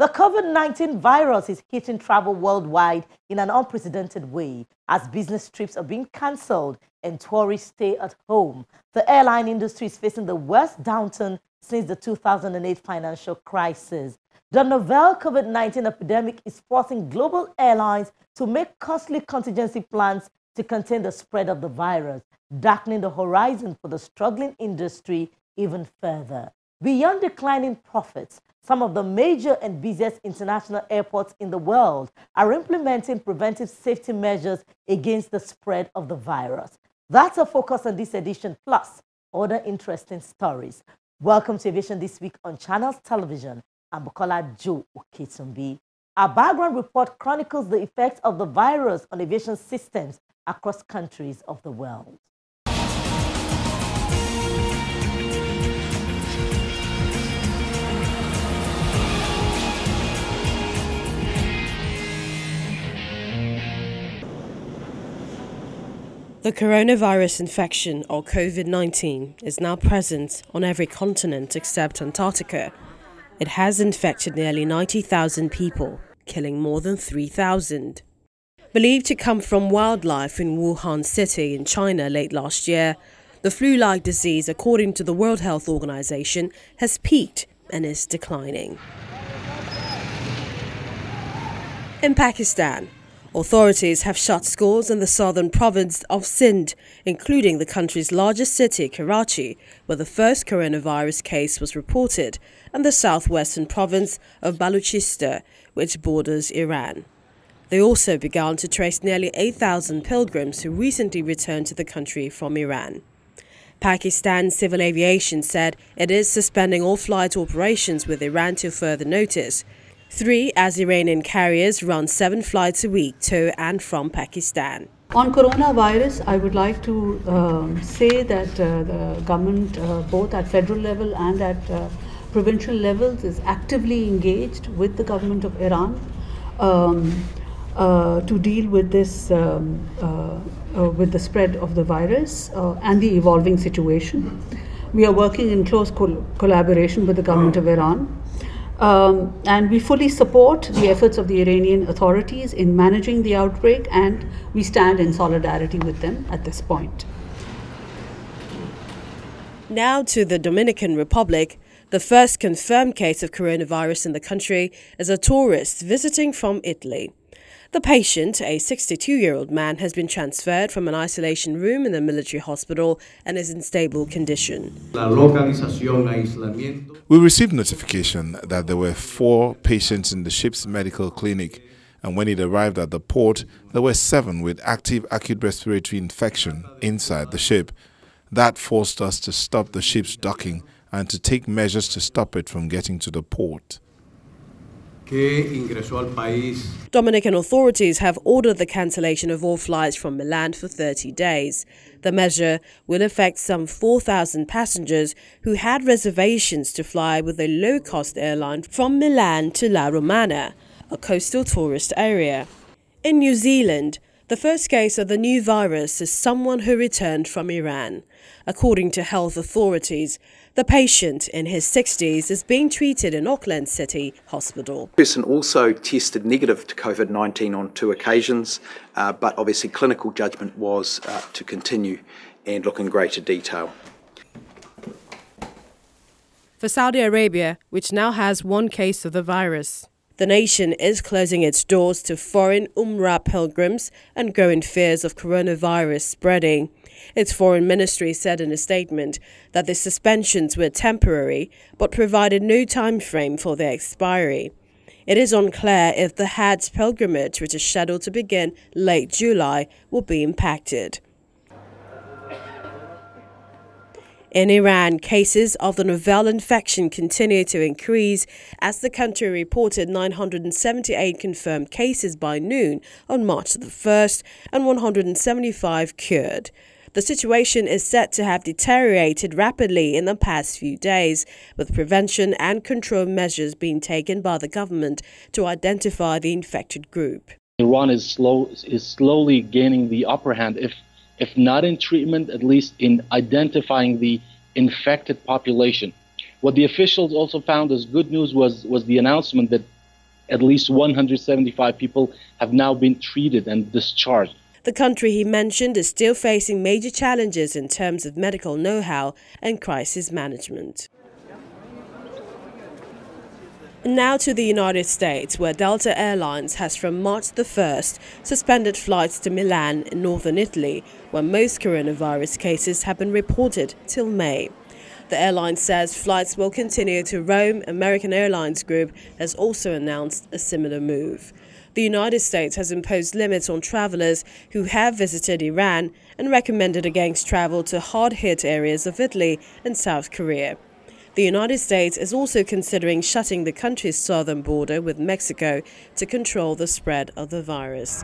The COVID-19 virus is hitting travel worldwide in an unprecedented way as business trips are being cancelled and tourists stay at home. The airline industry is facing the worst downturn since the 2008 financial crisis. The novel COVID-19 epidemic is forcing global airlines to make costly contingency plans to contain the spread of the virus, darkening the horizon for the struggling industry even further. Beyond declining profits, some of the major and busiest international airports in the world are implementing preventive safety measures against the spread of the virus. That's a focus on this edition, plus other interesting stories. Welcome to Aviation This Week on Channels Television. I'm Bukola Joe Oketumbi. Our background report chronicles the effects of the virus on aviation systems across countries of the world. The coronavirus infection, or COVID-19, is now present on every continent except Antarctica. It has infected nearly 90,000 people, killing more than 3,000. Believed to come from wildlife in Wuhan City in China late last year, the flu-like disease, according to the World Health Organization, has peaked and is declining. In Pakistan, authorities have shut schools in the southern province of Sindh, including the country's largest city, Karachi, where the first coronavirus case was reported, and the southwestern province of Balochistan, which borders Iran. They also began to trace nearly 8,000 pilgrims who recently returned to the country from Iran. Pakistan Civil Aviation said it is suspending all flight operations with Iran till further notice. 3 as Iranian carriers run 7 flights a week to and from Pakistan. On coronavirus, I would like to say that the government, both at federal level and at provincial levels, is actively engaged with the government of Iran to deal with this, with the spread of the virus and the evolving situation. We are working in close collaboration with the government of Iran. And we fully support the efforts of the Iranian authorities in managing the outbreak, and we stand in solidarity with them at this point. Now to the Dominican Republic. The first confirmed case of coronavirus in the country is a tourist visiting from Italy. The patient, a 62-year-old man, has been transferred from an isolation room in the military hospital and is in stable condition. We received notification that there were 4 patients in the ship's medical clinic, and when it arrived at the port, there were 7 with active acute respiratory infection inside the ship. That forced us to stop the ship's docking and to take measures to stop it from getting to the port. Dominican authorities have ordered the cancellation of all flights from Milan for 30 days. The measure will affect some 4,000 passengers who had reservations to fly with a low-cost airline from Milan to La Romana, a coastal tourist area. In New Zealand, the first case of the new virus is someone who returned from Iran. According to health authorities, the patient in his 60s is being treated in Auckland City Hospital. The person also tested negative to COVID-19 on 2 occasions, but obviously clinical judgment was to continue and look in greater detail. For Saudi Arabia, which now has 1 case of the virus, the nation is closing its doors to foreign Umrah pilgrims and growing fears of coronavirus spreading. Its foreign ministry said in a statement that the suspensions were temporary but provided no time frame for their expiry. It is unclear if the Hajj pilgrimage, which is scheduled to begin late July, will be impacted. In Iran, cases of the novel infection continue to increase as the country reported 978 confirmed cases by noon on March the 1st and 175 cured. The situation is said to have deteriorated rapidly in the past few days, with prevention and control measures being taken by the government to identify the infected group. Iran is slowly gaining the upper hand, if not in treatment, at least in identifying the infected population. What the officials also found as good news was the announcement that at least 175 people have now been treated and discharged. The country he mentioned is still facing major challenges in terms of medical know-how and crisis management. Now to the United States, where Delta Airlines has from March the 1st suspended flights to Milan in northern Italy, where most coronavirus cases have been reported till May. The airline says flights will continue to Rome. American Airlines Group has also announced a similar move. The United States has imposed limits on travelers who have visited Iran and recommended against travel to hard-hit areas of Italy and South Korea. The United States is also considering shutting the country's southern border with Mexico to control the spread of the virus.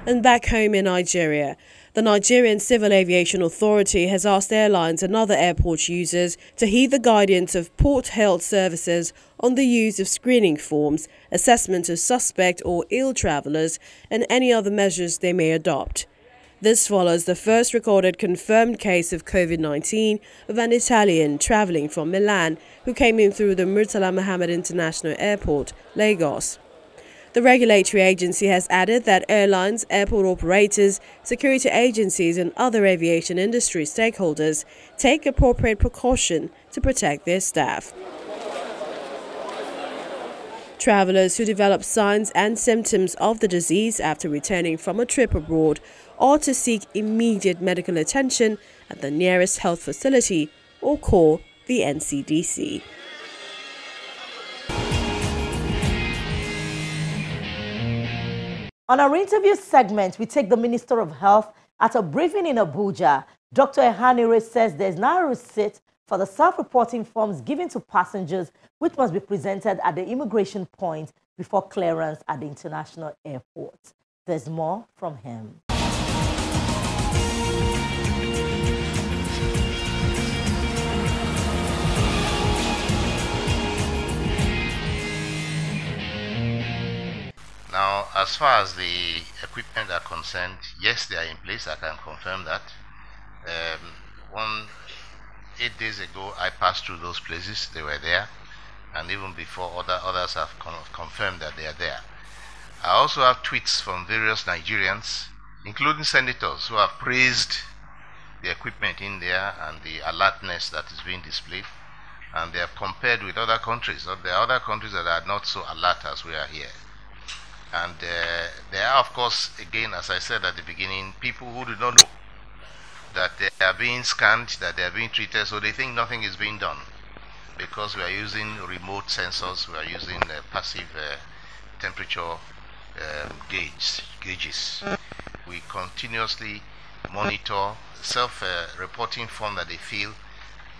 And back home in Nigeria, the Nigerian Civil Aviation Authority has asked airlines and other airport users to heed the guidance of Port Health Services on the use of screening forms, assessment of suspect or ill travelers, and any other measures they may adopt. This follows the first recorded confirmed case of COVID-19 of an Italian traveling from Milan who came in through the Murtala Mohammed International Airport, Lagos. The regulatory agency has added that airlines, airport operators, security agencies and other aviation industry stakeholders take appropriate precaution to protect their staff. Travelers who develop signs and symptoms of the disease after returning from a trip abroad are to seek immediate medical attention at the nearest health facility or call the NCDC. On our interview segment, we take the Minister of Health at a briefing in Abuja. Dr. Ehanire says there's now a receipt for the self-reporting forms given to passengers, which must be presented at the immigration point before clearance at the international airport. There's more from him. Now, as far as the equipment are concerned, yes, they are in place. I can confirm that. 8 days ago, I passed through those places. They were there, and even before others have confirmed that they are there. I also have tweets from various Nigerians, including senators, who have praised the equipment in there and the alertness that is being displayed, and they have compared with other countries. There are other countries that are not so alert as we are here. And there are, of course, again, as I said at the beginning, people who do not know that they are being scanned, that they are being treated, so they think nothing is being done. Because we are using remote sensors, we are using passive temperature gauges. We continuously monitor self-reporting form that they fill.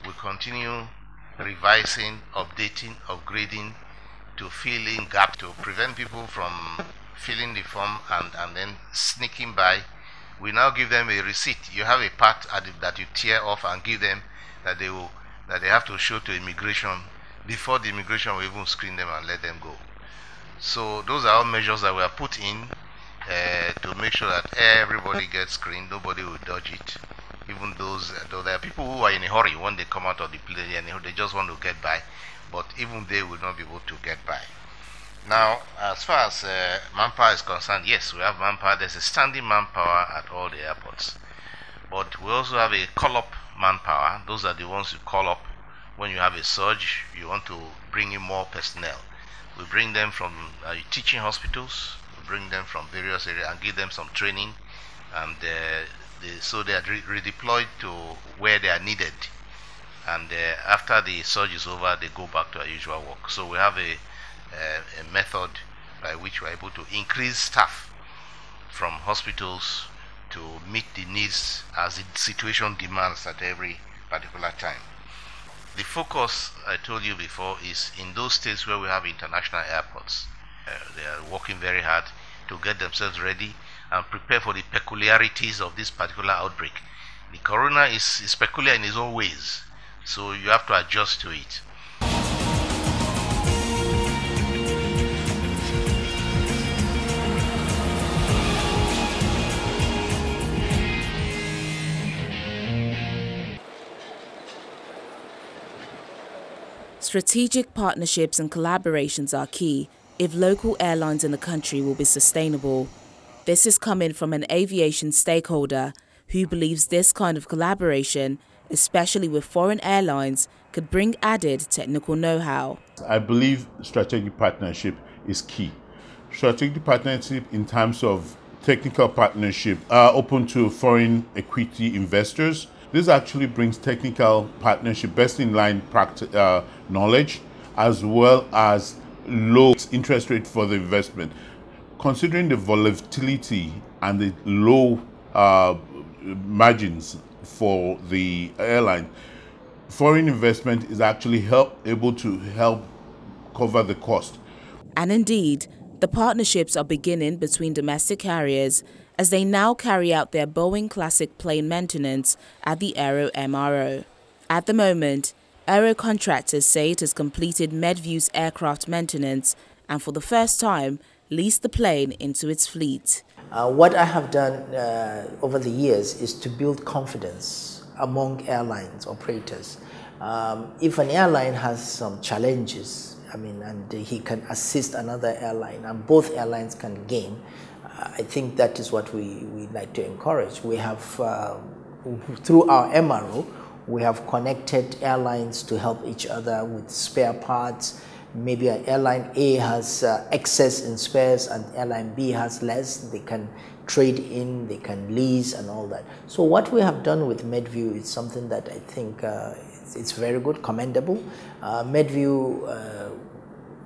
We continue revising, updating, upgrading, to fill in gap to prevent people from filling the form and then sneaking by. We now give them a receipt. You have a part that you tear off and give them that they have to show to immigration before the immigration will even screen them and let them go. So those are all measures that we have put in to make sure that everybody gets screened, nobody will dodge it. Even though there are people who are in a hurry when they come out of the plane and they just want to get by, but even they will not be able to get by. Now, as far as manpower is concerned, yes, we have manpower. There's a standing manpower at all the airports. But we also have a call-up manpower. Those are the ones you call up when you have a surge, you want to bring in more personnel. We bring them from teaching hospitals, we bring them from various areas and give them some training, and so they are redeployed to where they are needed. And after the surge is over, they go back to our usual work. So we have a method by which we're able to increase staff from hospitals to meet the needs as the situation demands at every particular time. The focus, I told you before, is in those states where we have international airports. They are working very hard to get themselves ready and prepare for the peculiarities of this particular outbreak. The corona is peculiar in its own ways, so you have to adjust to it. Strategic partnerships and collaborations are key if local airlines in the country will be sustainable. This is coming from an aviation stakeholder who believes this kind of collaboration, especially with foreign airlines, could bring added technical know-how. I believe strategic partnership is key. Strategic partnership in terms of technical partnership are open to foreign equity investors. This actually brings technical partnership, best in line knowledge, as well as low interest rate for the investment. Considering the volatility and the low margins for the airline, foreign investment is actually able to help cover the cost. And indeed, the partnerships are beginning between domestic carriers as they now carry out their Boeing Classic plane maintenance at the Aero MRO. At the moment, Aero contractors say it has completed Medview's aircraft maintenance and for the first time leased the plane into its fleet. What I have done over the years is to build confidence among airlines operators. If an airline has some challenges, and he can assist another airline and both airlines can gain, I think that is what we like to encourage. We have, through our MRO, we have connected airlines to help each other with spare parts. Maybe an airline A has excess in spares and airline B has less. They can trade in, they can lease and all that. So what we have done with Medview is something that I think it's very good, commendable. Medview,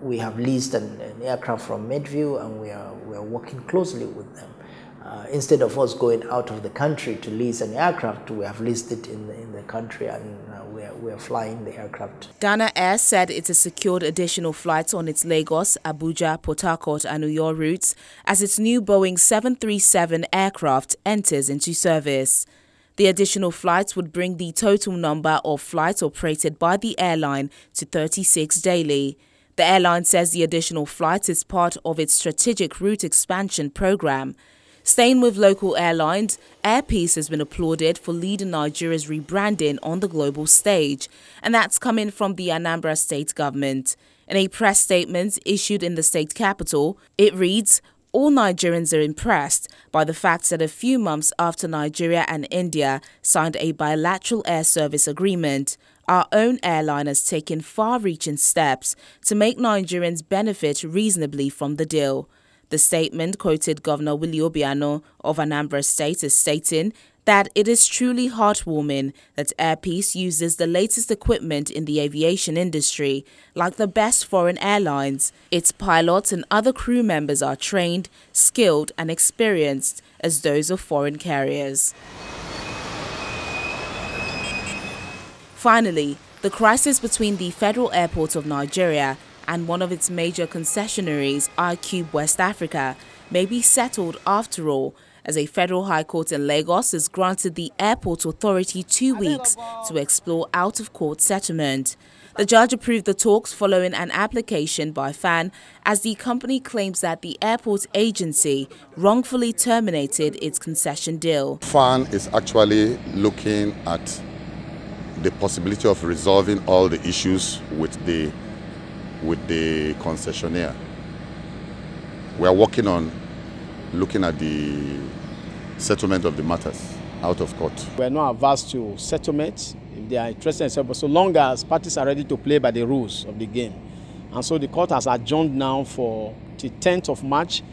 we have leased an aircraft from Medview and we are working closely with them. Instead of us going out of the country to lease an aircraft, we have leased it in the country and we are flying the aircraft. Ghana Air said it has secured additional flights on its Lagos, Abuja, Port Harcourt and Uyo routes as its new Boeing 737 aircraft enters into service. The additional flights would bring the total number of flights operated by the airline to 36 daily. The airline says the additional flights is part of its strategic route expansion program. Staying with local airlines, Air Peace has been applauded for leading Nigeria's rebranding on the global stage, and that's coming from the Anambra State government. In a press statement issued in the state capital, it reads, "All Nigerians are impressed by the fact that a few months after Nigeria and India signed a bilateral air service agreement, our own airline has taken far-reaching steps to make Nigerians benefit reasonably from the deal." The statement quoted Governor Willie Obiano of Anambra State as stating that it is truly heartwarming that Air Peace uses the latest equipment in the aviation industry, like the best foreign airlines. Its pilots and other crew members are trained, skilled and experienced as those of foreign carriers. Finally, the crisis between the Federal Airport of Nigeria and one of its major concessionaries, iCube West Africa, may be settled after all, as a federal high court in Lagos has granted the airport authority 2 weeks to explore out-of-court settlement. The judge approved the talks following an application by FAAN, as the company claims that the airport agency wrongfully terminated its concession deal. FAAN is actually looking at the possibility of resolving all the issues with the concessionaire. We are working on looking at the settlement of the matters out of court. We are not averse to settlement if they are interested in settlement, so long as parties are ready to play by the rules of the game. And so the court has adjourned now for the 10th of March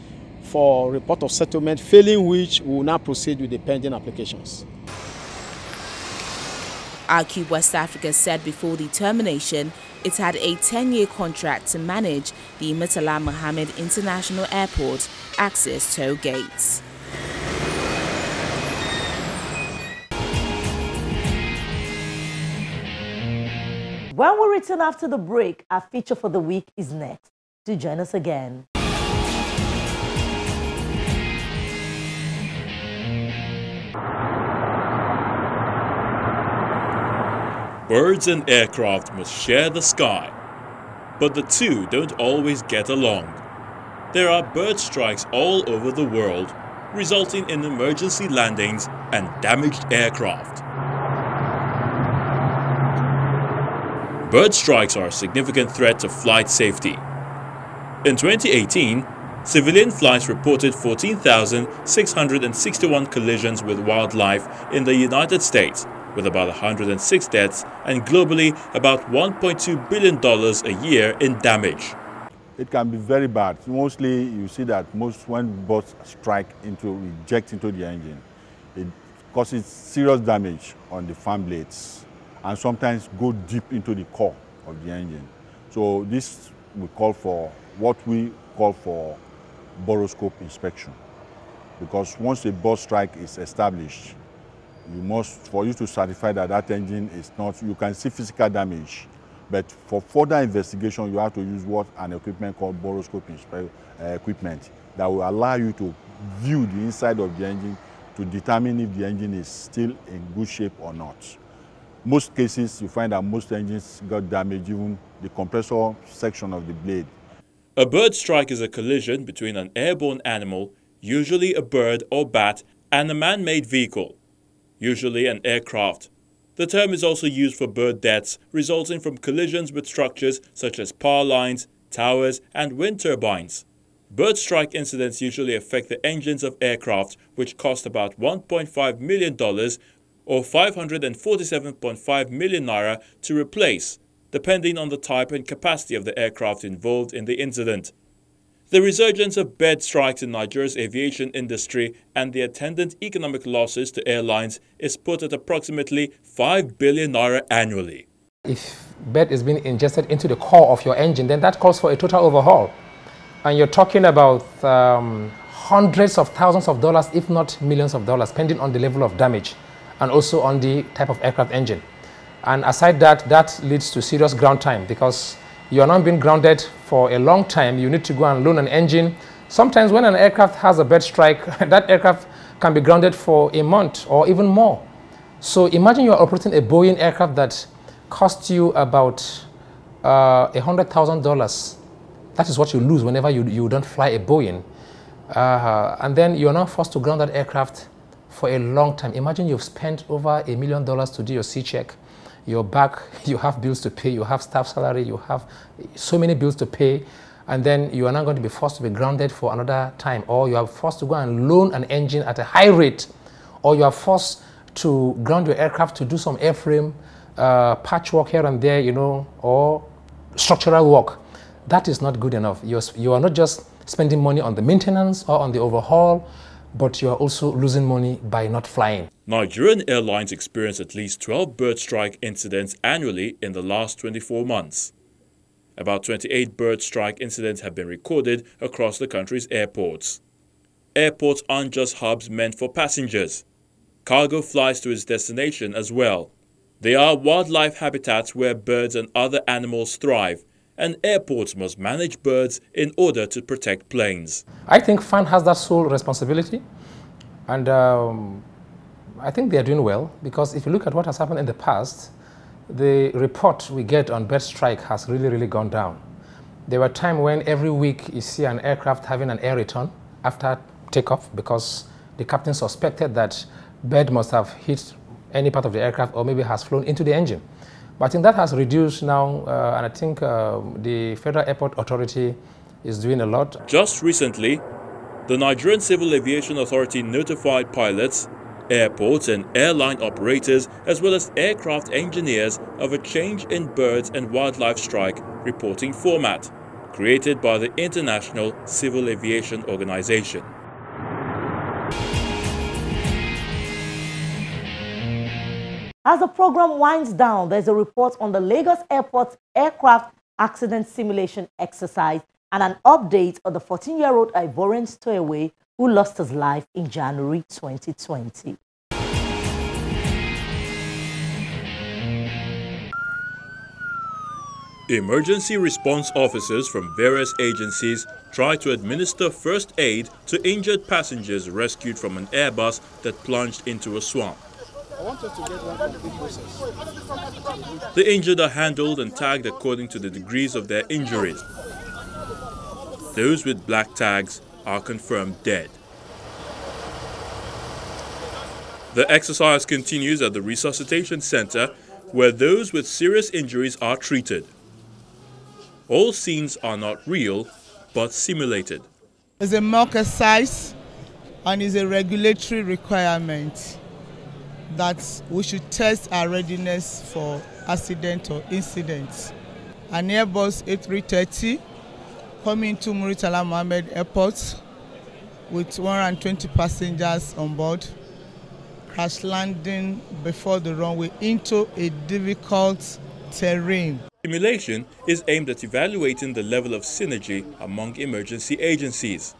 for report of settlement, failing which we will now proceed with the pending applications. iCube West Africa said before the termination it had a 10-year contract to manage the Murtala Mohammed International Airport access toll gates. When we return after the break, our feature for the week is next. Do join us again. Birds and aircraft must share the sky, but the two don't always get along. There are bird strikes all over the world, resulting in emergency landings and damaged aircraft. Bird strikes are a significant threat to flight safety. In 2018, civilian flights reported 14,661 collisions with wildlife in the United States, with about 106 deaths and globally about $1.2 billion a year in damage. It can be very bad. Mostly you see that when birds eject into the engine, it causes serious damage on the fan blades and sometimes go deep into the core of the engine. So this we call for what we call for boroscope inspection, because once a bird strike is established, for you to certify that that engine is not, you can see physical damage, but for further investigation you have to use an equipment called boroscope equipment that will allow you to view the inside of the engine to determine if the engine is still in good shape or not. Most cases you find that most engines got damaged, even the compressor section of the blade. A bird strike is a collision between an airborne animal, usually a bird or bat, and a man-made vehicle, usually an aircraft. The term is also used for bird deaths resulting from collisions with structures such as power lines, towers, and wind turbines. Bird strike incidents usually affect the engines of aircraft, which cost about $1.5 million or 547.5 million naira to replace, depending on the type and capacity of the aircraft involved in the incident. The resurgence of bird strikes in Nigeria's aviation industry and the attendant economic losses to airlines is put at approximately 5 billion naira annually. If bird is being ingested into the core of your engine, then that calls for a total overhaul. And you're talking about hundreds of thousands of dollars, if not millions of dollars, depending on the level of damage and also on the type of aircraft engine. And aside that leads to serious ground time, because you're not being grounded for a long time. You need to go and loan an engine. Sometimes when an aircraft has a bird strike, that aircraft can be grounded for a month or even more. So imagine you're operating a Boeing aircraft that costs you about $100,000. That is what you lose whenever you don't fly a Boeing. And then you're now forced to ground that aircraft for a long time. Imagine you've spent over $1 million to do your C-check. You're back, you have bills to pay, you have staff salary, you have so many bills to pay, and then you are now going to be forced to be grounded for another time, or you are forced to go and loan an engine at a high rate, or you are forced to ground your aircraft to do some airframe patchwork here and there, or structural work. That is not good enough. You are not just spending money on the maintenance or on the overhaul, but you are also losing money by not flying. Nigerian airlines experience at least 12 bird strike incidents annually in the last 24 months. About 28 bird strike incidents have been recorded across the country's airports. Airports aren't just hubs meant for passengers. Cargo flies to its destination as well. They are wildlife habitats where birds and other animals thrive, and airports must manage birds in order to protect planes. I think FAAN has that sole responsibility, and I think they are doing well, because if you look at what has happened in the past, the report we get on bird strike has really gone down. There were times when every week you see an aircraft having an air return after takeoff, because the captain suspected that bird must have hit any part of the aircraft or maybe has flown into the engine. But I think that has reduced now, and I think the Federal Airport Authority is doing a lot. Just recently, the Nigerian Civil Aviation Authority notified pilots, airports and airline operators, as well as aircraft engineers, of a change in birds and wildlife strike reporting format created by the International Civil Aviation Organization. As the program winds down, there's a report on the Lagos Airport's aircraft accident simulation exercise and an update on the 14-year-old Ivorian Stowaway who lost his life in January 2020. Emergency response officers from various agencies tried to administer first aid to injured passengers rescued from an Airbus that plunged into a swamp. I want us to get one complete process. The injured are handled and tagged according to the degrees of their injuries. Those with black tags are confirmed dead. The exercise continues at the resuscitation center, where those with serious injuries are treated. All scenes are not real, but simulated. It's a mock exercise and is a regulatory requirement that we should test our readiness for accident or incidents. An Airbus A330 coming to Muritala Mohammed Airport with 120 passengers on board, crash landing before the runway into a difficult terrain. Simulation is aimed at evaluating the level of synergy among emergency agencies.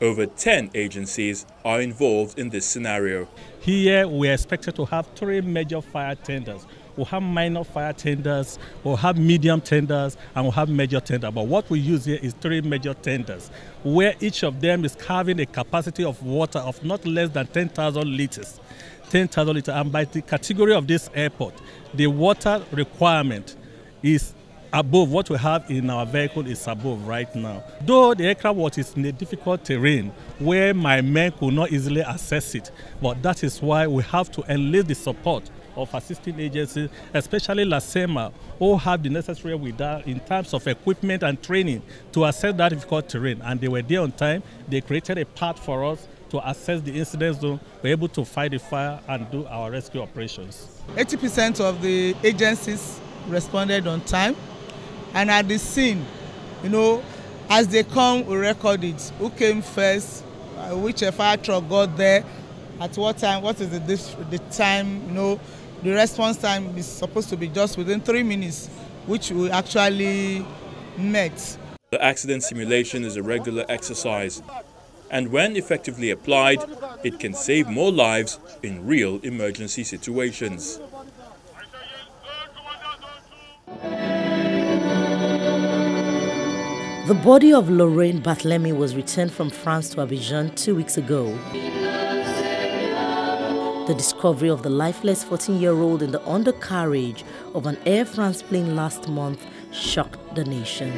Over 10 agencies are involved in this scenario. Here we are expected to have 3 major fire tenders. We'll have minor fire tenders, we'll have medium tenders, and we'll have major tenders. But what we use here is 3 major tenders, where each of them is carrying a capacity of water of not less than 10,000 liters. 10,000 liters, and by the category of this airport, the water requirement is above what we have in our vehicle is above right now. Though the aircraft was in a difficult terrain where my men could not easily access it, but that is why we have to enlist the support of assisting agencies, especially LASEMA, who have the necessary with that in terms of equipment and training to access that difficult terrain. And they were there on time. They created a path for us to assess the incident zone, we're able to fight the fire and do our rescue operations. 80% of the agencies responded on time. And at the scene, as they come, we record it. Who came first, which fire truck got there, at what time, what is the time, the response time is supposed to be just within 3 minutes, which we actually met. The accident simulation is a regular exercise, and when effectively applied, it can save more lives in real emergency situations. The body of Lorraine Barthélemy was returned from France to Abidjan 2 weeks ago. The discovery of the lifeless 14-year-old in the undercarriage of an Air France plane last month shocked the nation.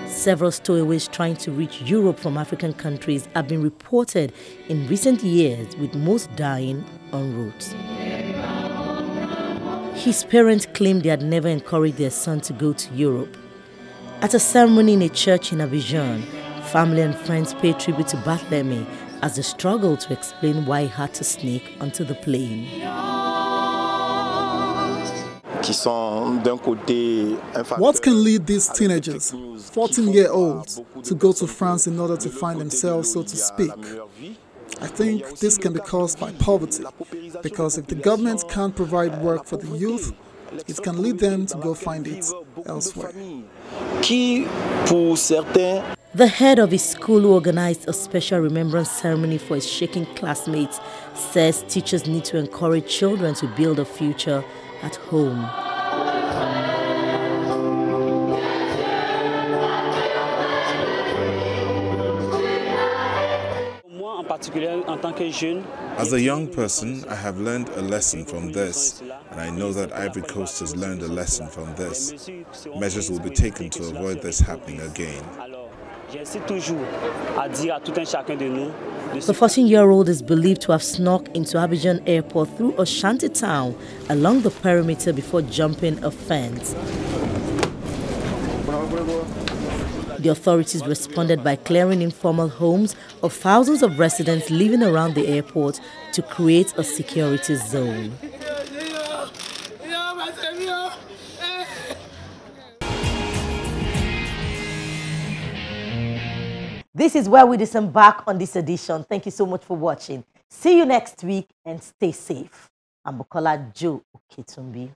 Several stowaways trying to reach Europe from African countries have been reported in recent years, with most dying en route. His parents claimed they had never encouraged their son to go to Europe. At a ceremony in a church in Abidjan, family and friends paid tribute to Barthélemy as they struggled to explain why he had to sneak onto the plane. What can lead these teenagers, 14-year-olds, to go to France in order to find themselves, so to speak? I think this can be caused by poverty, because if the government can't provide work for the youth, it can lead them to go find it elsewhere. The head of his school, who organized a special remembrance ceremony for his shaking classmates, says teachers need to encourage children to build a future at home. As a young person, I have learned a lesson from this, and I know that Ivory Coast has learned a lesson from this. Measures will be taken to avoid this happening again. The 14-year-old is believed to have snuck into Abidjan Airport through a shanty town along the perimeter before jumping a fence. The authorities responded by clearing informal homes of thousands of residents living around the airport to create a security zone. This is where we disembark on this edition. Thank you so much for watching. See you next week and stay safe. I'm Bukola Joe Oketumbi.